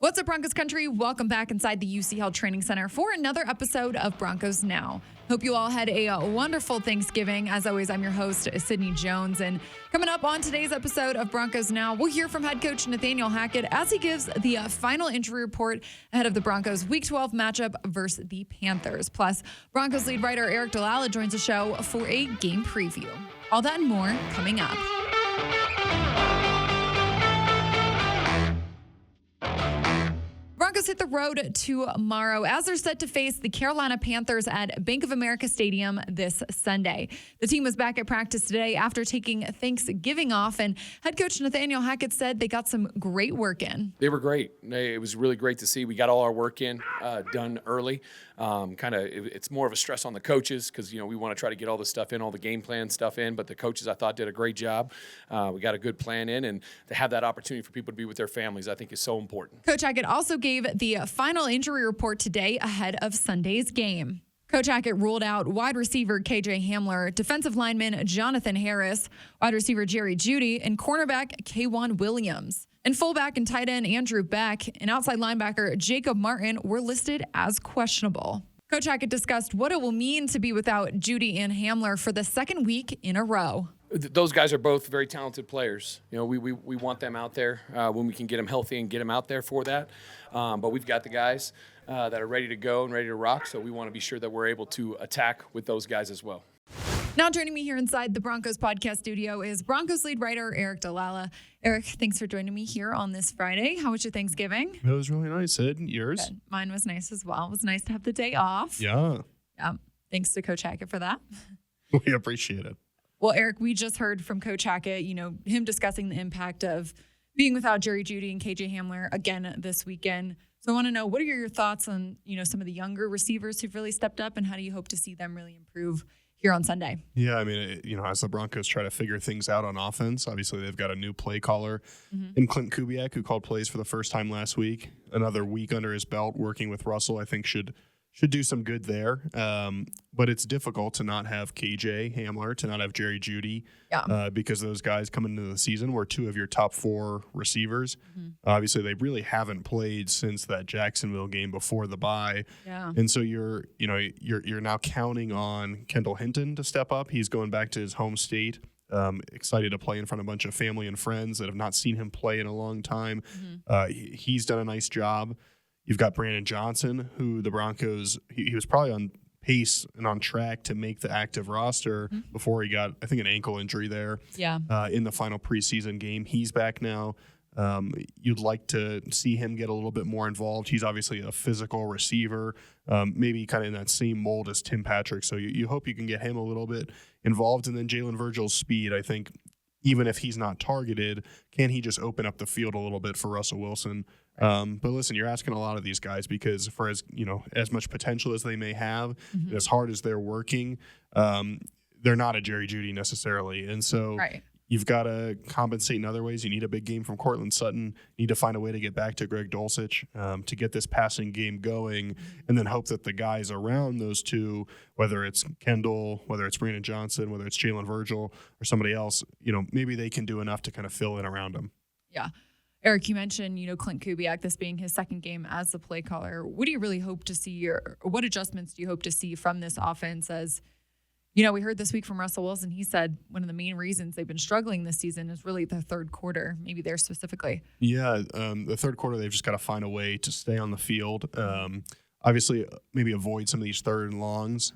What's up, Broncos country? Welcome back inside the UC Health Training Center for another episode of Broncos Now. Hope you all had a wonderful Thanksgiving. As always, I'm your host, Sydney Jones. And coming up on today's episode of Broncos Now, we'll hear from head coach Nathaniel Hackett as he gives the final injury report ahead of the Broncos Week 12 matchup versus the Panthers. Plus, Broncos lead writer Aric DiLalla joins the show for a game preview. All that and more coming up. Broncos hit the road tomorrow as they're set to face the Carolina Panthers at Bank of America Stadium this Sunday. The team was back at practice today after taking Thanksgiving off, and head coach Nathaniel Hackett said they got some great work in. They were great. It was really great to see. We got all our work in done early. It's more of a stress on the coaches because, we want to try to get all the stuff in, all the game plan stuff in, but the coaches, I thought, did a great job. We got a good plan in, and to have that opportunity for people to be with their families, I think is so important. Coach Hackett also gave the final injury report today ahead of Sunday's game. Coach Hackett ruled out wide receiver KJ Hamler, defensive lineman Jonathan Harris, wide receiver Jerry Jeudy, and cornerback K'Wan Williams. And fullback and tight end Andrew Beck and outside linebacker Jacob Martin were listed as questionable. Coach Hackett discussed what it will mean to be without Jeudy and Hamler for the second week in a row. Those guys are both very talented players. We want them out there when we can get them healthy and get them out there for that. But we've got the guys that are ready to go and ready to rock, so we want to be sure that we're able to attack with those guys as well. Now joining me here inside the Broncos podcast studio is Broncos lead writer Aric DiLalla. Eric, thanks for joining me here on this Friday. How was your Thanksgiving? It was really nice, Sid. Yours? Good. Mine was nice as well. It was nice to have the day off. Yeah. Thanks to Coach Hackett for that. We appreciate it. Well, Eric, we just heard from Coach Hackett, him discussing the impact of being without Jerry Jeudy and KJ Hamler again this weekend. So I want to know, what are your thoughts on, some of the younger receivers who've really stepped up, and how do you hope to see them really improve here on Sunday? Yeah, as the Broncos try to figure things out on offense, obviously they've got a new play caller in Clint Kubiak, who called plays for the first time last week. Another week under his belt working with Russell, I think should do some good there. But it's difficult to not have KJ Hamler, to not have Jerry Jeudy, because those guys coming into the season were two of your top four receivers. Obviously, they really haven't played since that Jacksonville game before the bye. Yeah. And so you're now counting on Kendall Hinton to step up. He's going back to his home state. Excited to play in front of a bunch of family and friends that have not seen him play in a long time. He's done a nice job. You've got Brandon Johnson, who the Broncos, he was probably on pace and on track to make the active roster before he got, I think, an ankle injury there in the final preseason game. He's back now. You'd like to see him get a little bit more involved. He's obviously a physical receiver, maybe kind of in that same mold as Tim Patrick. So you hope you can get him a little bit involved. And then Jalen Virgil's speed, I think, even if he's not targeted, can he just open up the field a little bit for Russell Wilson? But listen, you're asking a lot of these guys because for as much potential as they may have, as hard as they're working, they're not a Jerry Jeudy necessarily. And so you've got to compensate in other ways. You need a big game from Cortland Sutton. You need to find a way to get back to Greg Dulcich to get this passing game going, and then hope that the guys around those two, whether it's Kendall, whether it's Brandon Johnson, whether it's Jalen Virgil or somebody else, maybe they can do enough to kind of fill in around them. Yeah. Eric, you mentioned, Clint Kubiak, this being his second game as the play caller. What do you really hope to see, or what adjustments do you hope to see from this offense? As, we heard this week from Russell Wilson, he said one of the main reasons they've been struggling this season is really the third quarter, maybe there specifically. Yeah, the third quarter, they've just got to find a way to stay on the field. Obviously, maybe avoid some of these third and longs.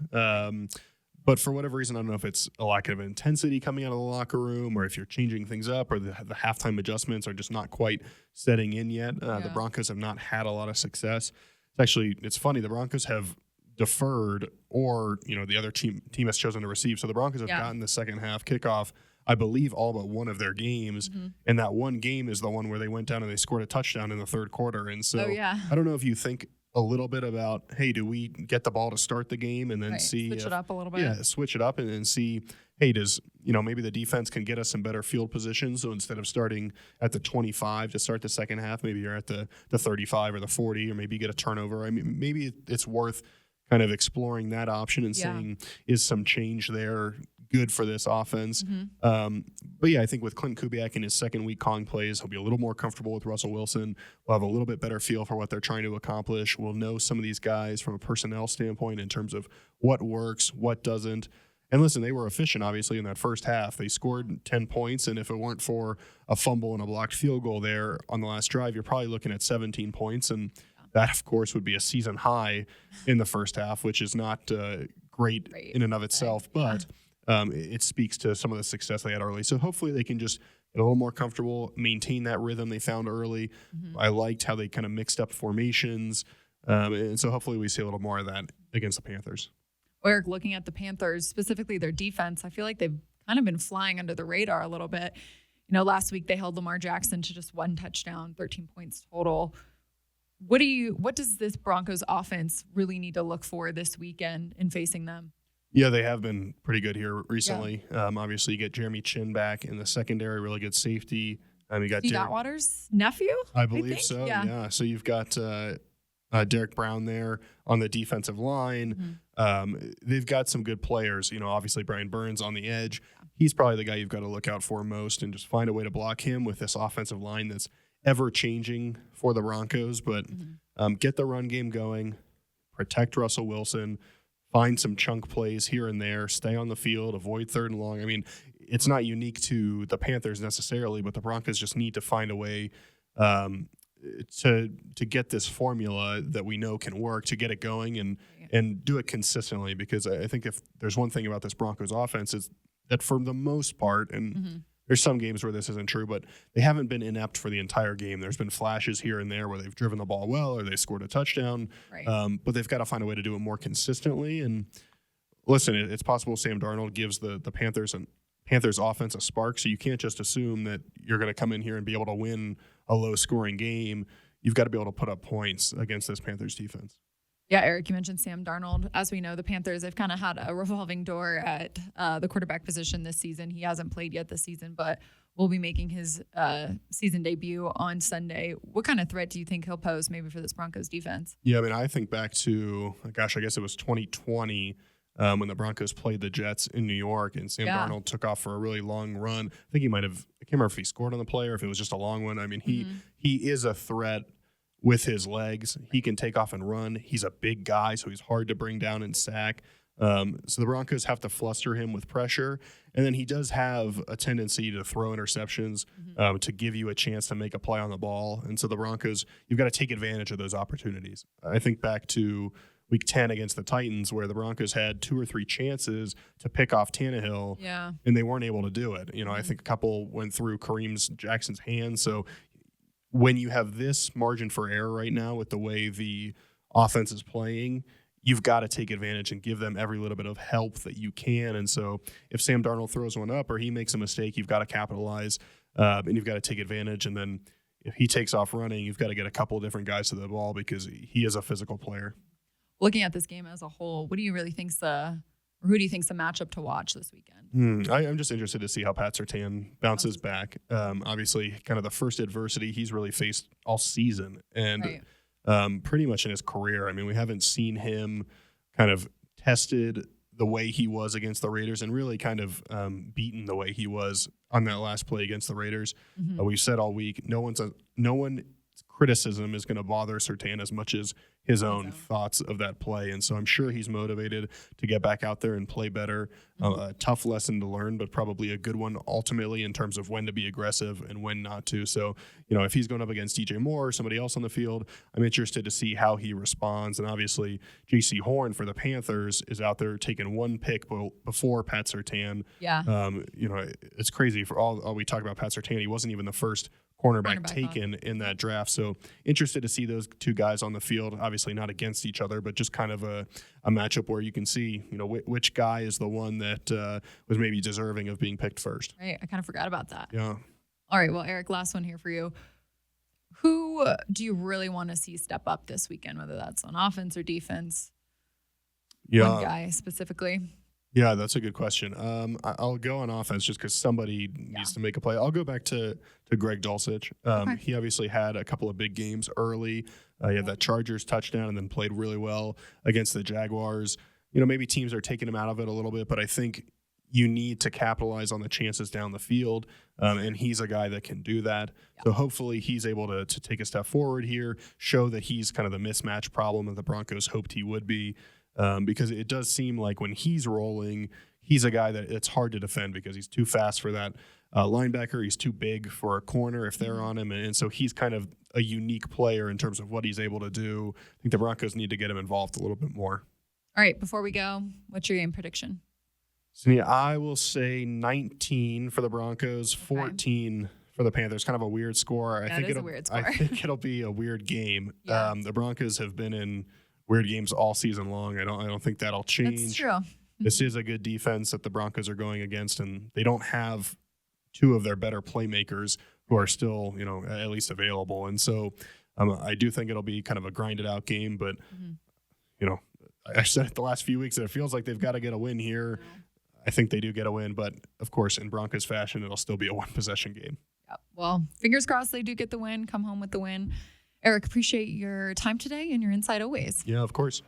But for whatever reason, I don't know if it's a lack of intensity coming out of the locker room or if you're changing things up or the halftime adjustments are just not quite setting in yet. The Broncos have not had a lot of success. It's funny. The Broncos have deferred or, the other team has chosen to receive. So the Broncos have gotten the second half kickoff, I believe, all but one of their games. And that one game is the one where they went down and they scored a touchdown in the third quarter. And so I don't know if you think a little bit about, hey, do we get the ball to start the game and then switch it up a little bit? Yeah, switch it up and then see, hey, does, maybe the defense can get us some better field positions. So instead of starting at the 25 to start the second half, maybe you're at the 35 or the 40, or maybe you get a turnover. I mean, maybe it's worth kind of exploring that option and seeing, is some change there good for this offense. But yeah, I think with Clint Kubiak in his second week calling plays, he'll be a little more comfortable with Russell Wilson. We'll have a little bit better feel for what they're trying to accomplish. We'll know some of these guys from a personnel standpoint in terms of what works, what doesn't. And listen, they were efficient, obviously, in that first half. They scored 10 points, and if it weren't for a fumble and a blocked field goal there on the last drive, you're probably looking at 17 points. And that, of course, would be a season high in the first half, which is not great in and of itself. But it speaks to some of the success they had early. So hopefully they can just get a little more comfortable, maintain that rhythm they found early. I liked how they kind of mixed up formations. And so hopefully we see a little more of that against the Panthers. Eric, looking at the Panthers, specifically their defense, I feel like they've kind of been flying under the radar a little bit. You know, last week they held Lamar Jackson to just 1 touchdown, 13 points total. What does this Broncos offense really need to look for this weekend in facing them? Yeah, they have been pretty good here recently. Obviously, you get Jeremy Chin back in the secondary, really good safety. You got Atwater's nephew? I believe so, yeah. So you've got Derek Brown there on the defensive line. They've got some good players. You know, obviously Brian Burns on the edge. He's probably the guy you've got to look out for most and just find a way to block him with this offensive line that's ever-changing for the Broncos. But get the run game going, protect Russell Wilson, find some chunk plays here and there, stay on the field, avoid 3rd and long. I mean, it's not unique to the Panthers necessarily, but the Broncos just need to find a way to get this formula that we know can work, to get it going and do it consistently. Because I think if there's one thing about this Broncos offense is that for the most part, and there's some games where this isn't true, but they haven't been inept for the entire game. There's been flashes here and there where they've driven the ball well or they scored a touchdown, but they've got to find a way to do it more consistently. And listen, it's possible Sam Darnold gives the Panthers offense a spark, so you can't just assume that you're going to come in here and be able to win a low-scoring game. You've got to be able to put up points against this Panthers defense. Yeah, Eric, you mentioned Sam Darnold. As we know, the Panthers have kind of had a revolving door at the quarterback position this season. He hasn't played yet this season, but will be making his season debut on Sunday. What kind of threat do you think he'll pose maybe for this Broncos defense? Yeah, I mean, I think back to, I guess it was 2020 when the Broncos played the Jets in New York and Sam Darnold took off for a really long run. I think I can't remember if he scored on the play or if it was just a long one. I mean, he is a threat with his legs. He can take off and run. He's a big guy, so he's hard to bring down and sack. So the Broncos have to fluster him with pressure. And then he does have a tendency to throw interceptions to give you a chance to make a play on the ball. And so the Broncos, you've got to take advantage of those opportunities. I think back to Week 10 against the Titans where the Broncos had 2 or 3 chances to pick off Tannehill, and they weren't able to do it. You know, I think a couple went through Jackson's hands. So when you have this margin for error right now with the way the offense is playing, you've got to take advantage and give them every little bit of help that you can. And so if Sam Darnold throws one up or he makes a mistake, you've got to capitalize and you've got to take advantage. And then if he takes off running, you've got to get a couple of different guys to the ball because he is a physical player. Looking at this game as a whole, who do you think's the matchup to watch this weekend? I'm just interested to see how Pat Surtain bounces back. Obviously, kind of the first adversity he's really faced all season and pretty much in his career. I mean, we haven't seen him kind of tested the way he was against the Raiders and really kind of beaten the way he was on that last play against the Raiders. We've said all week, no one's criticism is going to bother Surtain as much as his own thoughts of that play. And so I'm sure he's motivated to get back out there and play better. A tough lesson to learn, but probably a good one ultimately in terms of when to be aggressive and when not to. So, you know, if he's going up against DJ Moore or somebody else on the field, I'm interested to see how he responds. And obviously, J.C. Horn for the Panthers is out there taking 1 pick before Pat Surtain. You know, it's crazy for all we talk about Pat Surtain. He wasn't even the first cornerback taken in that draft. So interested to see those 2 guys on the field, obviously not against each other, but just kind of a matchup where you can see, you know, which guy is the one that was maybe deserving of being picked first. Right. I kind of forgot about that. Yeah. All right. Well, Eric, last one here for you. Who do you really want to see step up this weekend, whether that's on offense or defense? One guy specifically. Yeah, that's a good question. I'll go on offense just because somebody needs to make a play. I'll go back to Greg Dulcich. He obviously had a couple of big games early. He had that Chargers touchdown and then played really well against the Jaguars. You know, maybe teams are taking him out of it a little bit, but I think you need to capitalize on the chances down the field, and he's a guy that can do that. Yep. So hopefully he's able to take a step forward here, show that he's kind of the mismatch problem that the Broncos hoped he would be, because it does seem like when he's rolling, he's a guy that it's hard to defend because he's too fast for that linebacker. He's too big for a corner if they're on him, and so he's kind of a unique player in terms of what he's able to do. I think the Broncos need to get him involved a little bit more. All right, before we go, what's your game prediction? So yeah, I will say 19 for the Broncos, 14 for the Panthers. Kind of a weird score. That is a weird score. I think it'll be a weird game. Yeah. The Broncos have been in weird games all season long. I don't think that'll change. That's true. This is a good defense that the Broncos are going against, and they don't have two of their better playmakers who are still, at least available. And so I do think it'll be kind of a grinded out game, but I said it the last few weeks that it feels like they've got to get a win here. I think they do get a win, but of course, in Broncos fashion, it'll still be a one-possession game. Yep. Well, fingers crossed they do get the win, come home with the win. Aric, appreciate your time today and your insight always. Yeah, of course.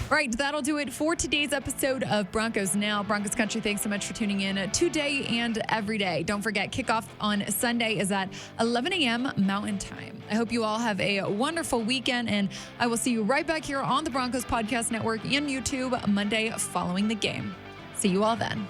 Right, that'll do it for today's episode of Broncos Now. Broncos Country, thanks so much for tuning in today and every day. Don't forget, kickoff on Sunday is at 11 a.m. Mountain Time. I hope you all have a wonderful weekend, and I will see you right back here on the Broncos Podcast Network and YouTube Monday following the game. See you all then.